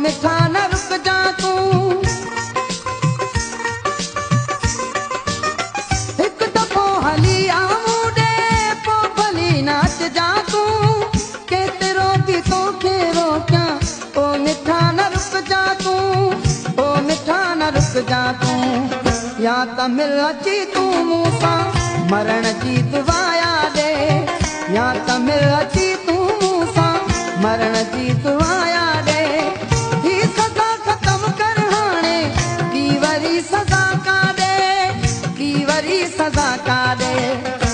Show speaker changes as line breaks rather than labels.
मिठा न रुक जा तूं हिकु दफ़ो हली आऊं ॾे पोइ भली नाच जा तूं केतिरो बि तोखे रोकियां ओ मिठा न रुक जा तूं ओ मिठा न रुक जा तूं या त मिल अची तूं मूं सां मरण जी दुआ ॾे या त मिल अची तूं मूं सां मरण जी दुआ ॾे ही सज़ा ख़तम कर हाणे की वरी सज़ा का ॾे की वरी सज़ा का ॾे